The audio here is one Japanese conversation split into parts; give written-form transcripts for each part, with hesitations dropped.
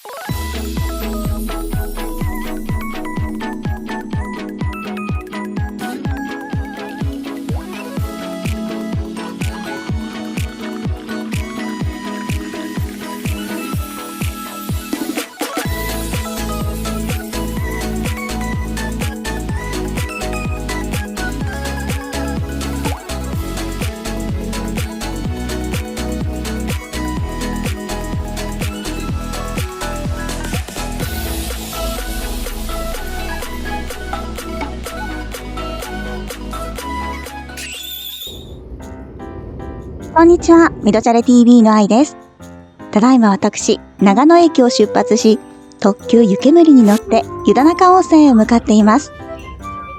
こんにちは、ミドチャレ TV の愛です。ただいま私、長野駅を出発し、特急湯煙に乗って湯田中温泉へ向かっています。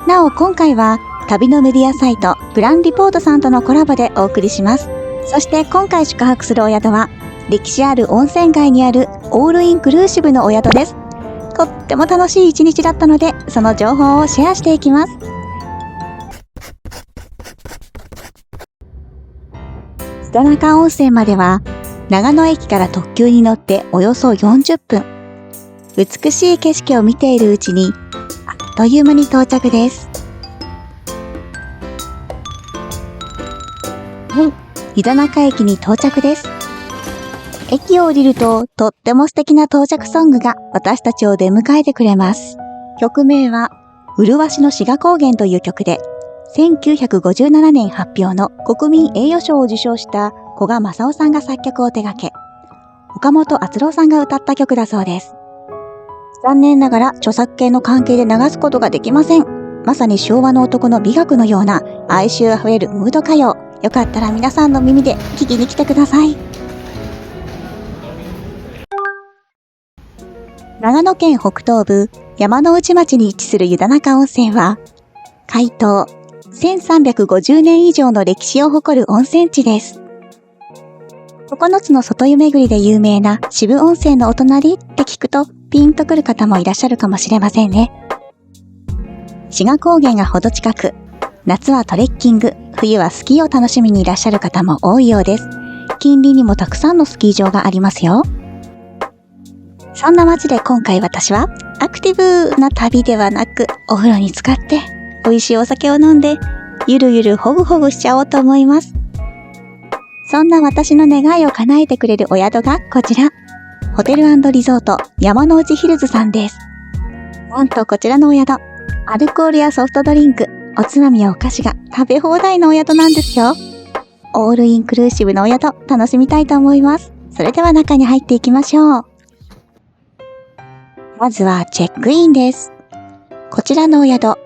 なお今回は旅のメディアサイトプランリポートさんとのコラボでお送りします。そして今回宿泊するお宿は、歴史ある温泉街にあるオールインクルーシブのお宿です。とっても楽しい一日だったので、その情報をシェアしていきます。湯田中温泉までは長野駅から特急に乗っておよそ40分。美しい景色を見ているうちにあっという間に到着です。はい、湯田中駅に到着です。駅を降りるととっても素敵な到着ソングが私たちを出迎えてくれます。曲名は麗しの志賀高原という曲で、1957年発表の国民栄誉賞を受賞した古賀正夫さんが作曲を手掛け、岡本敦郎さんが歌った曲だそうです。残念ながら著作権の関係で流すことができません。まさに昭和の男の美学のような哀愁あふれるムード歌謡。よかったら皆さんの耳で聞きに来てください。長野県北東部山ノ内町に位置する湯田中温泉は、開湯1350年以上の歴史を誇る温泉地です。9つの外湯巡りで有名な渋温泉のお隣って聞くとピンとくる方もいらっしゃるかもしれませんね。志賀高原がほど近く、夏はトレッキング、冬はスキーを楽しみにいらっしゃる方も多いようです。近隣にもたくさんのスキー場がありますよ。そんな街で今回私はアクティブな旅ではなく、お風呂に浸かって美味しいお酒を飲んでゆるゆるほぐほぐしちゃおうと思います。そんな私の願いを叶えてくれるお宿がこちら、ホテル&リゾート山ノ内ヒルズさんです。なんとこちらのお宿、アルコールやソフトドリンク、おつまみやお菓子が食べ放題のお宿なんですよ。オールインクルーシブのお宿、楽しみたいと思います。それでは中に入っていきましょう。まずはチェックインです。こちらのお宿、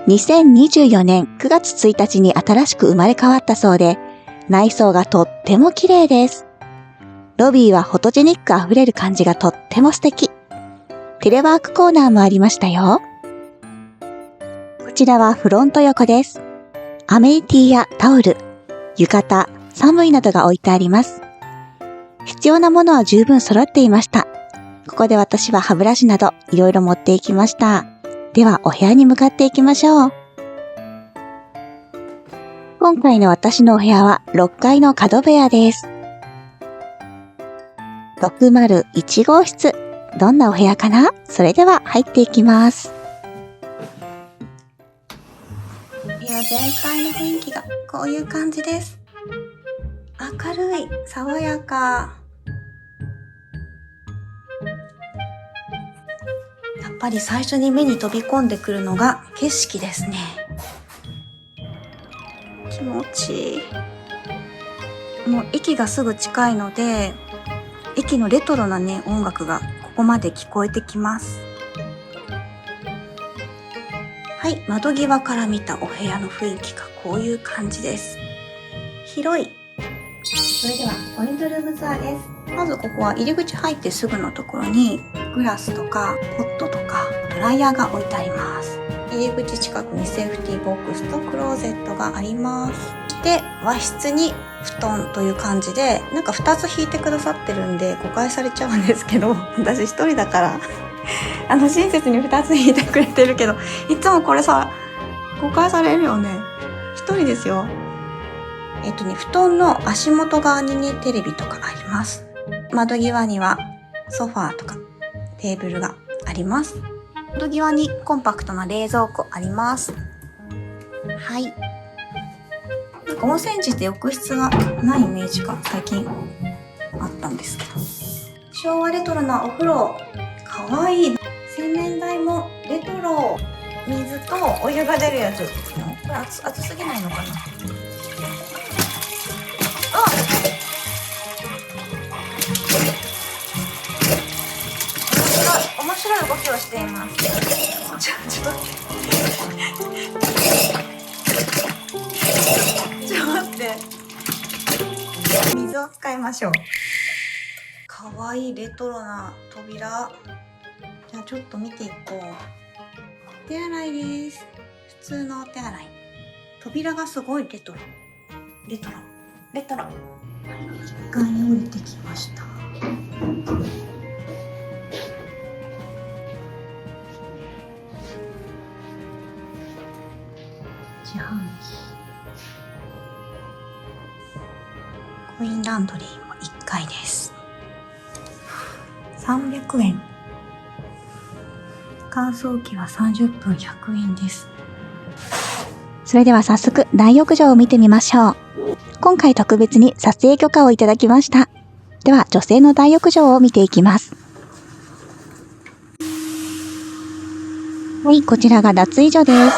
2024年9月1日に新しく生まれ変わったそうで、内装がとっても綺麗です。ロビーはフォトジェニックあふれる感じがとっても素敵。テレワークコーナーもありましたよ。こちらはフロント横です。アメニティやタオル、浴衣、寒いなどが置いてあります。必要なものは十分揃っていました。ここで私は歯ブラシなどいろいろ持っていきました。ではお部屋に向かっていきましょう。今回の私のお部屋は6階の角部屋です。601号室。どんなお部屋かな？それでは入っていきます。部屋全体の雰囲気がこういう感じです。明るい、爽やか。やっぱり最初に目に飛び込んでくるのが景色ですね。気持ちいい。もう駅がすぐ近いので、駅のレトロなね、音楽がここまで聞こえてきます。はい、窓際から見たお部屋の雰囲気がこういう感じです。広い。それではポイントルームツアーです。まずここは入り口入ってすぐのところにグラスとかポットとかドライヤーが置いてあります。入り口近くにセーフティーボックスとクローゼットがあります。で、和室に布団という感じで、なんか2つ引いてくださってるんで誤解されちゃうんですけど、私一人だから親切に2つ引いてくれてるけど、いつもこれさ誤解されるよね。一人ですよ。布団の足元側にねテレビとかあります。窓際にはソファーとかテーブルがあります。窓際にコンパクトな冷蔵庫あります。はい。なんか温泉地って浴室がないイメージが最近あったんですけど。昭和レトロなお風呂。かわいい。洗面台もレトロ。水とお湯が出るやつ。これ熱すぎないのかな。あ、面白い動きをしています。ちょっと待って。水を使いましょう。かわいいレトロな扉。じゃあちょっと見ていこう。手洗いです。普通のお手洗い。扉がすごいレトロ。1階に降りてきました。自販機。コインランドリーも1階です。300円。乾燥機は30分100円です。それでは早速大浴場を見てみましょう。今回特別に撮影許可をいただきました。では女性の大浴場を見ていきます。はい、こちらが脱衣所です。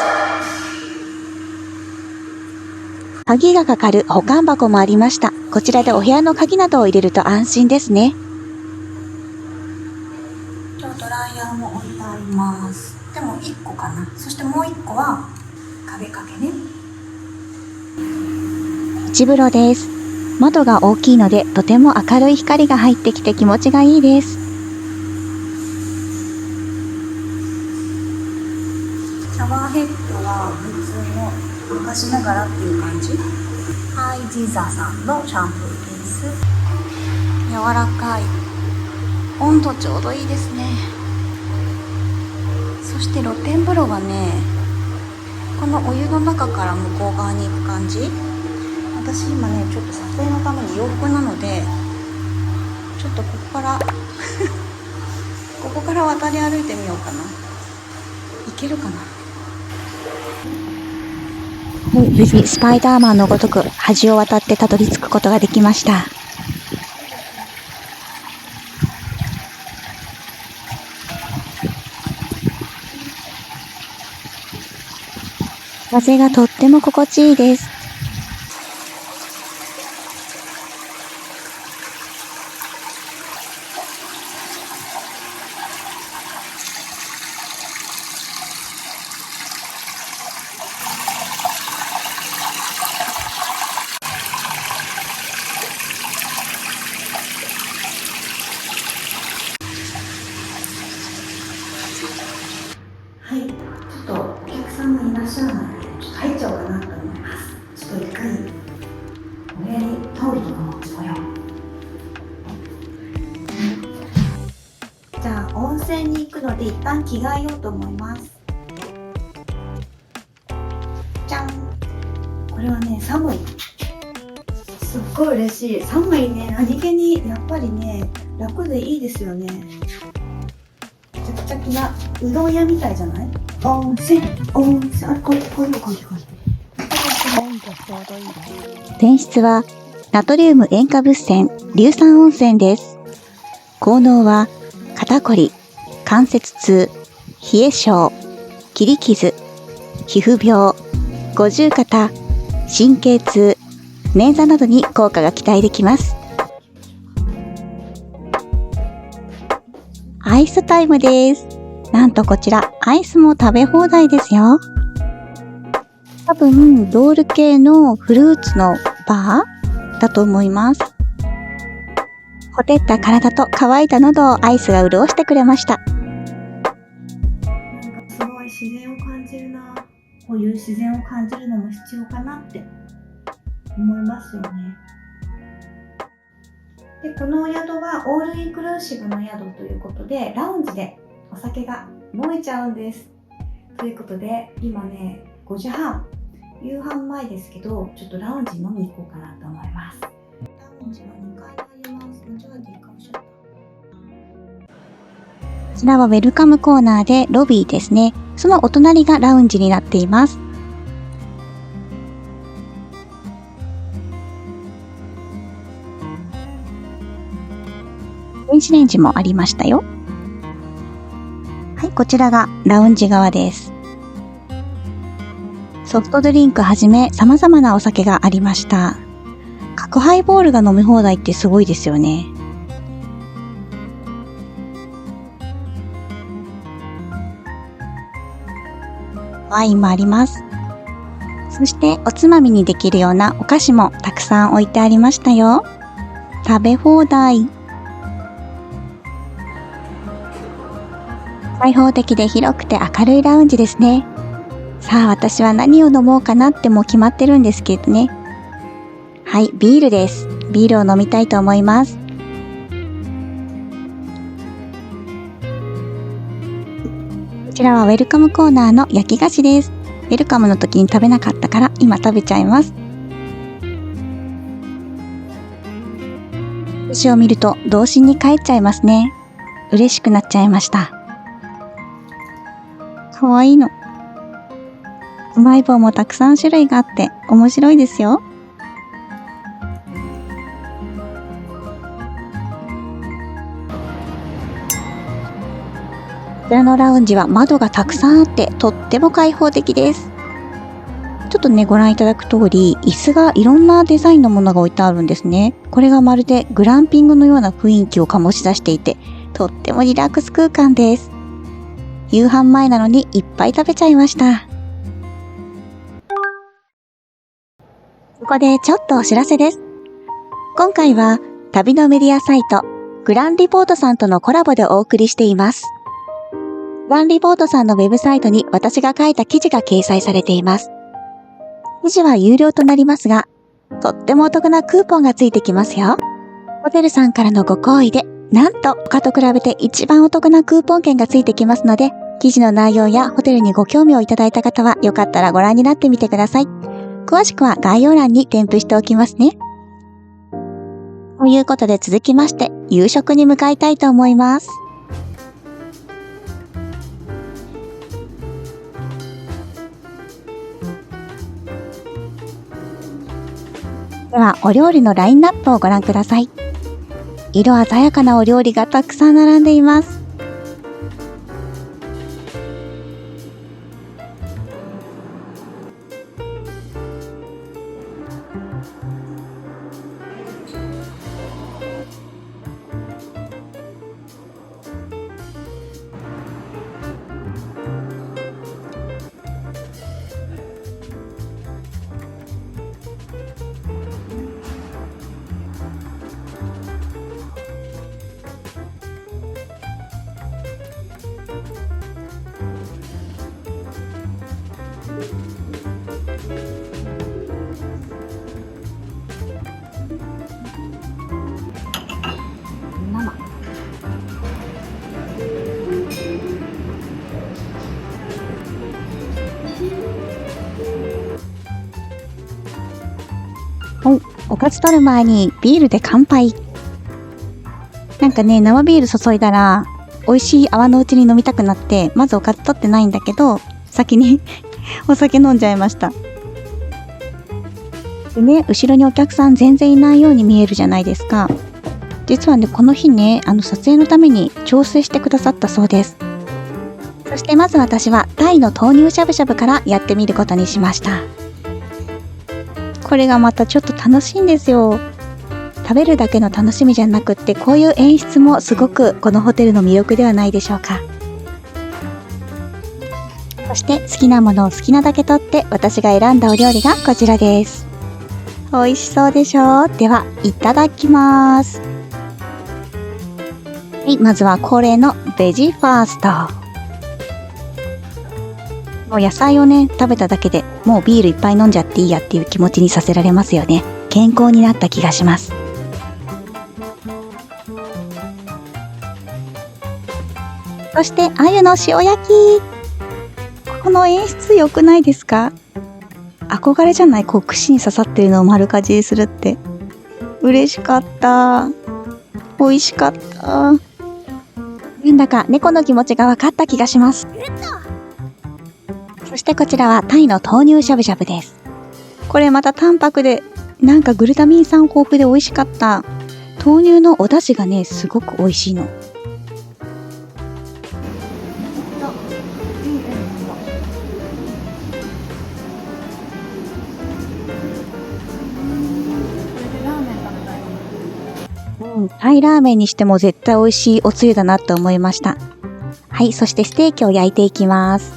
鍵がかかる保管箱もありました。こちらでお部屋の鍵などを入れると安心ですね。ドライヤーも置いてあります。でも1個かな。そしてもう1個は壁掛けね。内風呂です。窓が大きいのでとても明るい光が入ってきて気持ちがいいです。シャワーヘッドは普通の昔ながらっていう感じ。ハイジザさんのシャンプーです。柔らかい。温度ちょうどいいですね。そして露天風呂はね、このお湯の中から向こう側に行く感じ。私今ねちょっと撮影のために洋服なのでちょっとここから渡り歩いてみようかな。いけるかな。無事スパイダーマンのごとく端を渡ってたどり着くことができました。風がとっても心地いいです。はい、ちょっとお客さんがいらっしゃらないので、ちょっと入っちゃおうかなと思います。ちょっと一回、お部屋にタオルとか持ってこよう。じゃあ、温泉に行くので、一旦着替えようと思います。じゃん。これはね、寒い。すっごい嬉しい。寒いね。何気に、やっぱりね、楽でいいですよね。チャキチャキなうどん屋みたいじゃない？温泉、あれ、これ。泉質はナトリウム塩化物泉硫酸温泉です。効能は肩こり、関節痛、冷え性、切り傷、皮膚病、五十肩、神経痛、捻挫などに効果が期待できます。アイスタイムです。なんとこちらアイスも食べ放題ですよ。多分ロール系のフルーツのバーだと思います。ほてった体と乾いた喉をアイスが潤してくれました。なんかすごい自然を感じるな。こういう自然を感じるのも必要かなって思いますよね。で、このお宿はオールインクルーシブの宿ということで、ラウンジでお酒が飲めちゃうんです。ということで、今ね、5時半、夕飯前ですけど、ちょっとラウンジ飲みに行こうかなと思います。ラウンジは2階にあります。間違えていいかもしれない。こちらはウェルカムコーナーでロビーですね。そのお隣がラウンジになっています。電子レンジもありましたよ。はい、こちらがラウンジ側です。ソフトドリンクはじめ様々なお酒がありました。角ハイボールが飲み放題ってすごいですよね。ワインもあります。そしておつまみにできるようなお菓子もたくさん置いてありましたよ。食べ放題。開放的で広くて明るいラウンジですね。さあ私は何を飲もうかなってもう決まってるんですけどね。はい、ビールです。ビールを飲みたいと思います。こちらはウェルカムコーナーの焼き菓子です。ウェルカムの時に食べなかったから今食べちゃいます。星を見ると童心に帰っちゃいますね。嬉しくなっちゃいました。かわいいの。うまい棒もたくさん種類があって面白いですよ。こちらのラウンジは窓がたくさんあってとっても開放的です。ちょっとね、ご覧いただく通り、椅子がいろんなデザインのものが置いてあるんですね。これがまるでグランピングのような雰囲気を醸し出していて、とってもリラックス空間です。夕飯前なのにいっぱい食べちゃいました。ここでちょっとお知らせです。今回は旅のメディアサイトグランリポートさんとのコラボでお送りしています。グランリポートさんのウェブサイトに私が書いた記事が掲載されています。記事は有料となりますが、とってもお得なクーポンがついてきますよ。ホテルさんからのご好意で、なんと他と比べて一番お得なクーポン券がついてきますので、記事の内容やホテルにご興味をいただいた方はよかったらご覧になってみてください。詳しくは概要欄に添付しておきますね。ということで続きまして、夕食に向かいたいと思います。では、お料理のラインナップをご覧ください。色鮮やかなお料理がたくさん並んでいます。おかず取る前にビールで乾杯。なんかね、生ビール注いだら美味しい泡のうちに飲みたくなって、まずおかず取ってないんだけど、先にお酒飲んじゃいました。でね、後ろにお客さん全然いないように見えるじゃないですか。実はね、この日ね、撮影のために調整してくださったそうです。そしてまず私はタイの豆乳しゃぶしゃぶからやってみることにしました。これがまたちょっと楽しいんですよ。食べるだけの楽しみじゃなくって、こういう演出もすごくこのホテルの魅力ではないでしょうか。そして好きなものを好きなだけ取って私が選んだお料理がこちらです。美味しそうでしょう。では、いただきます。はい、まずは恒例のベジファースト。もう野菜をね、食べただけでもうビールいっぱい飲んじゃっていいやっていう気持ちにさせられますよね。健康になった気がします。そして鮎の塩焼き。この演出良くないですか？憧れじゃない？こう串に刺さってるのを丸かじりするって。嬉しかった。美味しかった。なんだか猫の気持ちが分かった気がします。そしてこちらはタイの豆乳しゃぶしゃぶです。これまた淡白で、なんかグルタミン酸豊富で美味しかった。豆乳のお出汁がね、すごく美味しいの。タイラーメンにしても絶対美味しいおつゆだなと思いました。はい、そしてステーキを焼いていきます。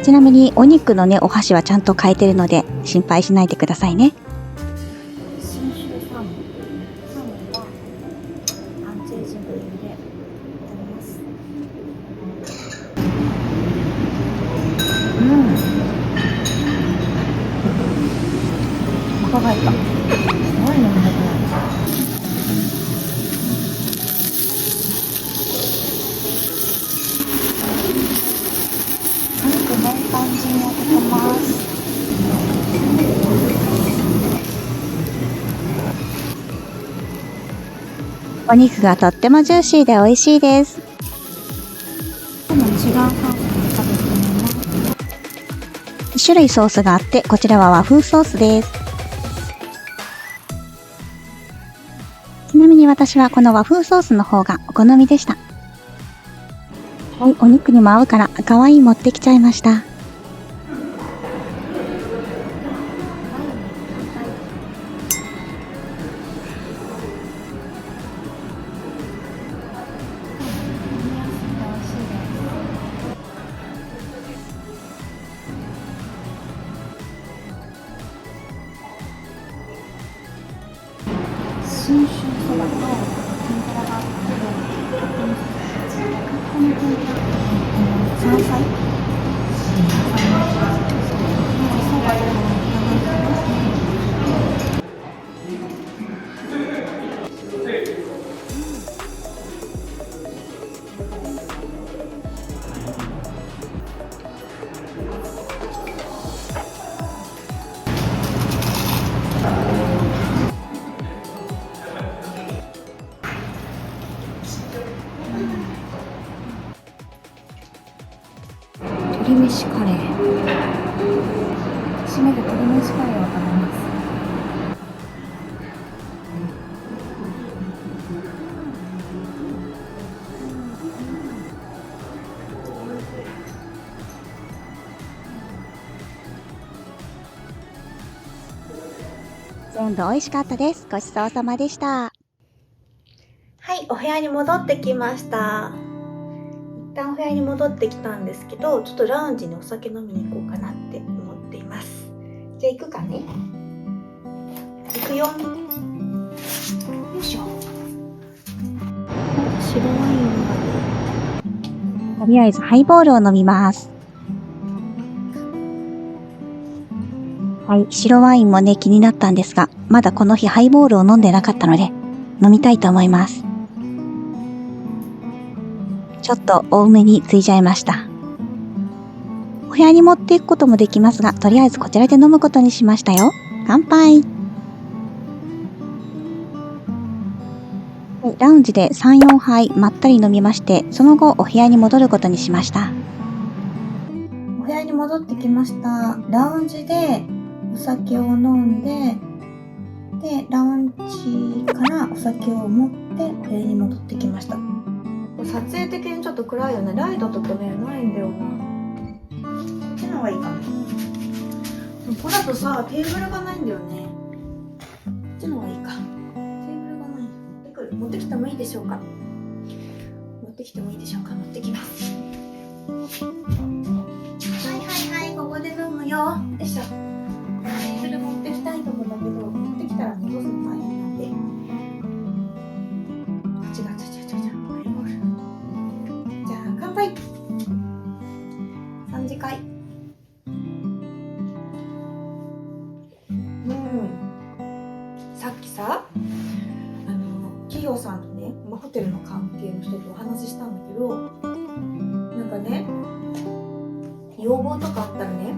ちなみにお肉のね、お箸はちゃんと変えてるので心配しないでくださいね。信州サーモン。サーモンはアンチエイジングで炒めます。お腹がいた。すごい飲みたくなる。お肉ね、いい感じに焼けてます。お肉がとってもジューシーで美味しいです。でも違うソースで食べてみます。2種類ソースがあって、こちらは和風ソースです。ちなみに私はこの和風ソースの方がお好みでした。はい、お肉にも合うから赤ワイン持ってきちゃいました。信州そばと天ぷらがあって、この天ぷら、山菜そばでも鶏飯カレー。締めで鶏飯カレーを食べます。全部美味しかったです。ごちそうさまでした。はい、お部屋に戻ってきました。一旦お部屋に戻ってきたんですけど、ちょっとラウンジにお酒飲みに行こうかなって思っています。じゃあ行くかね。行くよ。よいしょ。白ワインとりあえずハイボールを飲みます。はい、白ワインもね、気になったんですが、まだこの日ハイボールを飲んでなかったので、飲みたいと思います。ちょっと多めについちゃいました。お部屋に持っていくこともできますが、とりあえずこちらで飲むことにしましたよ。乾杯。ラウンジで3、4杯まったり飲みまして、その後お部屋に戻ることにしました。お部屋に戻ってきました。ラウンジでお酒を飲んで、で、ラウンジからお酒を持ってお部屋に戻ってきました。撮影的にちょっと暗いよね。ライトとかね、ないんだよな。こっちの方がいいかな。ここだとさ、テーブルがないんだよね。こっちの方がいいか。テーブルがない。持ってくる。持ってきてもいいでしょうか。持ってきてもいいでしょうか。持ってきます。はいはいはい、ここで飲むよ。よいしょ。テーブル持ってきたいとこだけど、持ってきたら戻すの大変なんで。違う。じゃあ、乾杯。3次会。さっきさ、企業さんとね、ホテルの関係の人とお話ししたんだけど、なんかね、要望とかあったらね、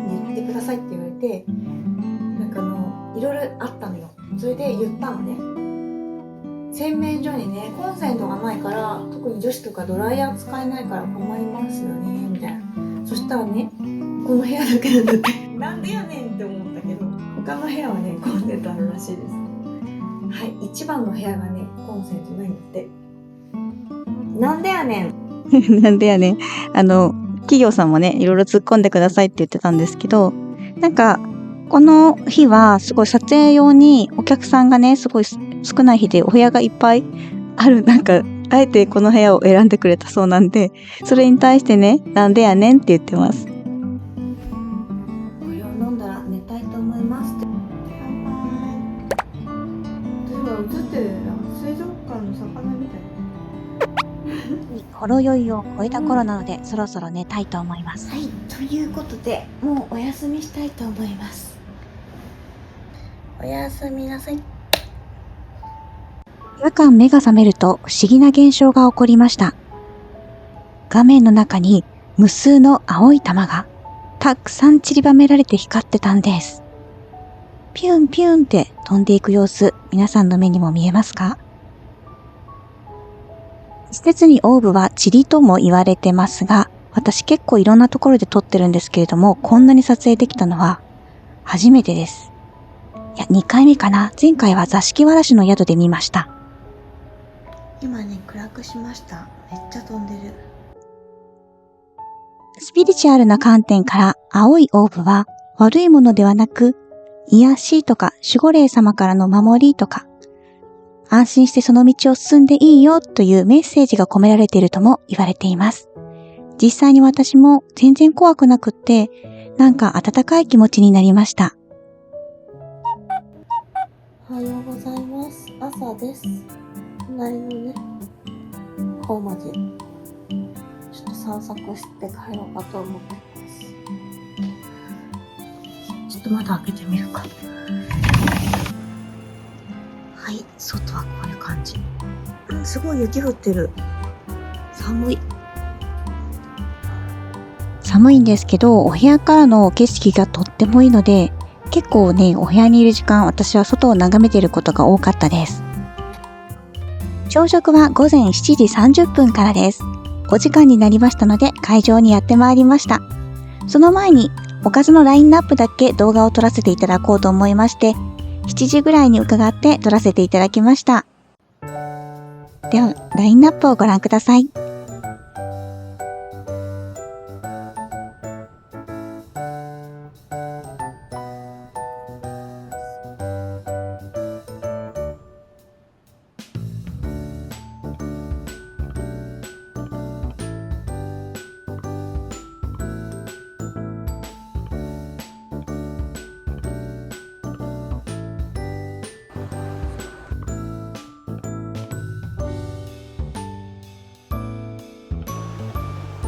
言ってくださいって言われて、なんかいろいろあったのよ。それで言ったのね。洗面所にねコンセントがないから、特に女子とかドライヤー使えないから困りますよねみたいな。そしたらね、この部屋だけなんだってなんでやねんって思ったけど、他の部屋はねコンセントあるらしいです。はい、一番の部屋がねコンセントないんだって。なんでやねんなんでやね。企業さんもね、いろいろ突っ込んでくださいって言ってたんですけど、なんか、この日はすごい撮影用にお客さんがね、すごい少ない日でお部屋がいっぱいある、なんか、あえてこの部屋を選んでくれたそうなんで、それに対してね、なんでやねんって言ってます。これを飲んだら寝たいと思いますって。私は映ってるな、水族館の魚みたい。ほろ酔いを超えた頃なので、そろそろ寝たいと思います。はい、ということでもうお休みしたいと思います。おやすみなさい。夜間目が覚めると不思議な現象が起こりました。画面の中に無数の青い玉がたくさん散りばめられて光ってたんです。ピュンピュンって飛んでいく様子、皆さんの目にも見えますか？施設にオーブは塵とも言われてますが、私結構いろんなところで撮ってるんですけれども、こんなに撮影できたのは初めてです。いや、2回目かな。前回は座敷わらしの宿で見ました。今ね暗くしました。めっちゃ飛んでる。スピリチュアルな観点から青いオーブは悪いものではなく、癒しとか守護霊様からの守りとか、安心してその道を進んでいいよというメッセージが込められているとも言われています。実際に私も全然怖くなくって、なんか温かい気持ちになりました。おはようございます。朝です。隣のね方までちょっと散策して帰ろうかと思ってます。ちょっと窓開けてみるか。はい、外はこういう感じ。すごい雪降ってる。寒い。寒いんですけど、お部屋からの景色がとってもいいので、結構ね、お部屋にいる時間、私は外を眺めていることが多かったです。朝食は午前7時30分からです。お時間になりましたので、会場にやってまいりました。その前に、おかずのラインナップだけ動画を撮らせていただこうと思いまして、7時ぐらいに伺って撮らせていただきました。では、ラインナップをご覧ください。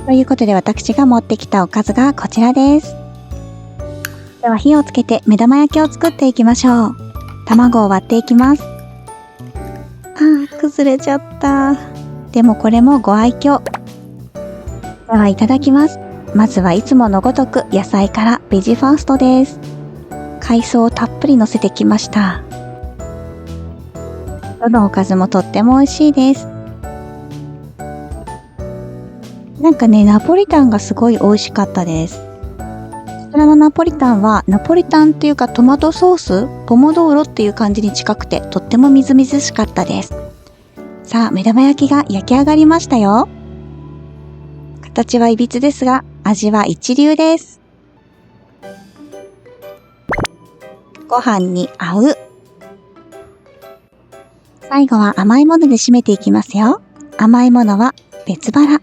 ということで私が持ってきたおかずがこちらです。では火をつけて目玉焼きを作っていきましょう。卵を割っていきます。崩れちゃった。でもこれもご愛嬌。ではいただきます。まずはいつものごとく野菜からベジファーストです。海藻をたっぷり乗せてきました。どのおかずもとっても美味しいです。なんかね、ナポリタンがすごい美味しかったです。こちらのナポリタンは、ナポリタンっていうかトマトソース、ポモドーロっていう感じに近くて、とってもみずみずしかったです。さあ、目玉焼きが焼き上がりましたよ。形はいびつですが、味は一流です。ご飯に合う。最後は甘いもので締めていきますよ。甘いものは別腹。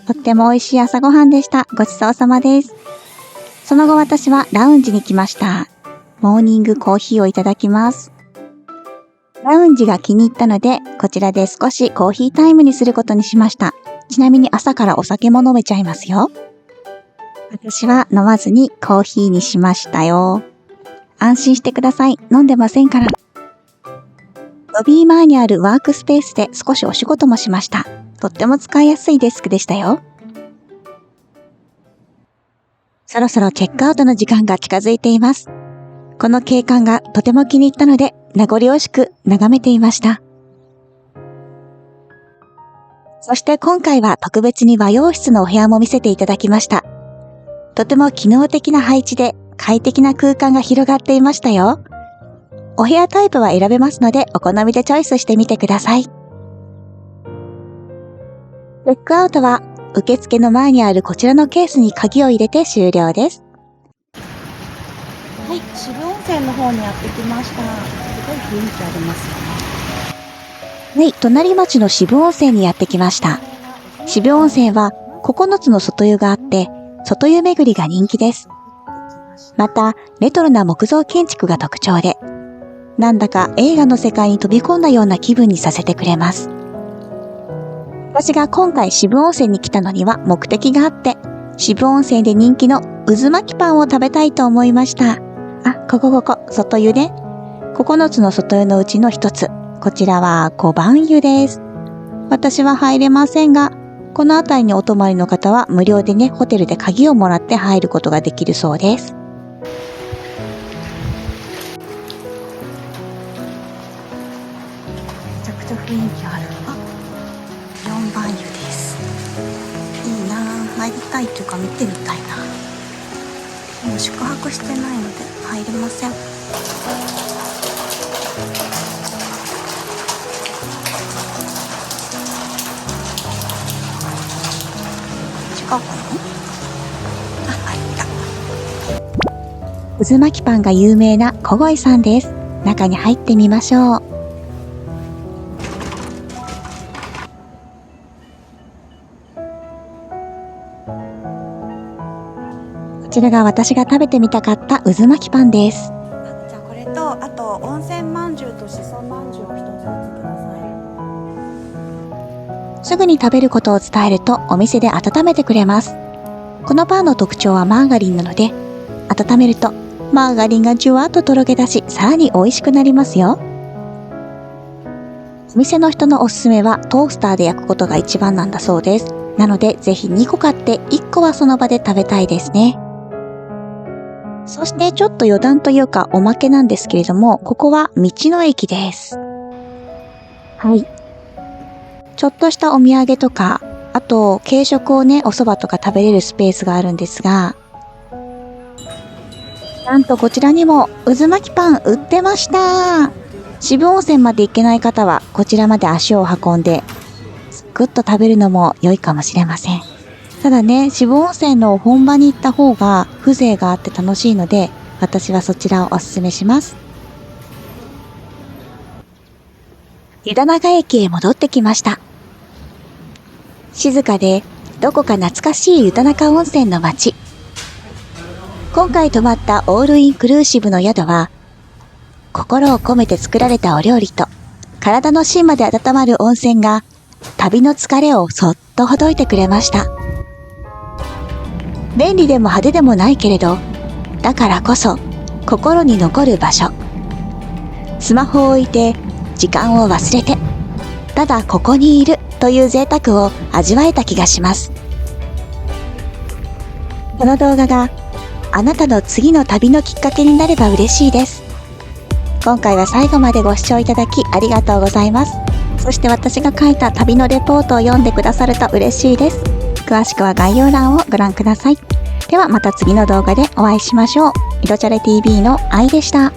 とっても美味しい朝ごはんでした。ごちそうさまです。その後私はラウンジに来ました。モーニングコーヒーをいただきます。ラウンジが気に入ったので、こちらで少しコーヒータイムにすることにしました。ちなみに朝からお酒も飲めちゃいますよ。私は飲まずにコーヒーにしましたよ。安心してください。飲んでませんから。ロビー前にあるワークスペースで少しお仕事もしました。とっても使いやすいデスクでしたよ。そろそろチェックアウトの時間が近づいています。この景観がとても気に入ったので、名残惜しく眺めていました。そして今回は特別に和洋室のお部屋も見せていただきました。とても機能的な配置で快適な空間が広がっていましたよ。お部屋タイプは選べますので、お好みでチョイスしてみてください。チェックアウトは受付の前にあるこちらのケースに鍵を入れて終了です。はい、渋温泉の方にやってきました。すごい雰囲気ありますよね。はい、隣町の渋温泉にやってきました。渋温泉は9つの外湯があって、外湯巡りが人気です。また、レトロな木造建築が特徴で、なんだか映画の世界に飛び込んだような気分にさせてくれます。私が今回渋温泉に来たのには目的があって、渋温泉で人気の渦巻きパンを食べたいと思いました。あ、ここ、外湯ね。9つの外湯のうちの一つ。こちらは小判湯です。私は入れませんが、この辺りにお泊まりの方は無料でね、ホテルで鍵をもらって入ることができるそうです。めちゃくちゃ雰囲気ある。あ、4番湯です。いいなぁ、入りたいというか見てみたいな。もう宿泊してないので入れません。違うかな？あ、入った。渦巻きパンが有名な小鯉さんです。中に入ってみましょう。こちらが私が食べてみたかった渦巻きパンです。じゃあこれと、あと温泉まんじゅうとしそまんじゅうを一つずつください。すぐに食べることを伝えるとお店で温めてくれます。このパンの特徴はマーガリンなので、温めるとマーガリンがじゅわっととろけ出し、さらに美味しくなりますよ。お店の人のおすすめはトースターで焼くことが一番なんだそうです。なのでぜひ2個買って1個はその場で食べたいですね。そしてちょっと余談というかおまけなんですけれども、ここは道の駅です。はい。ちょっとしたお土産とか、あと軽食をね、お蕎麦とか食べれるスペースがあるんですが、なんとこちらにも渦巻きパン売ってました。渋温泉まで行けない方はこちらまで足を運んで、すくっと食べるのも良いかもしれません。ただね、渋温泉の本場に行った方が風情があって楽しいので、私はそちらをおすすめします。湯田中駅へ戻ってきました。静かでどこか懐かしい湯田中温泉の街。今回泊まったオールインクルーシブの宿は、心を込めて作られたお料理と体の芯まで温まる温泉が旅の疲れをそっとほどいてくれました。便利でも派手でもないけれど、だからこそ心に残る場所。スマホを置いて時間を忘れて、ただここにいるという贅沢を味わえた気がします。この動画があなたの次の旅のきっかけになれば嬉しいです。今回は最後までご視聴いただきありがとうございます。そして私が書いた旅のレポートを読んでくださると嬉しいです。詳しくは概要欄をご覧ください。ではまた次の動画でお会いしましょう。いろチャレ TV の愛でした。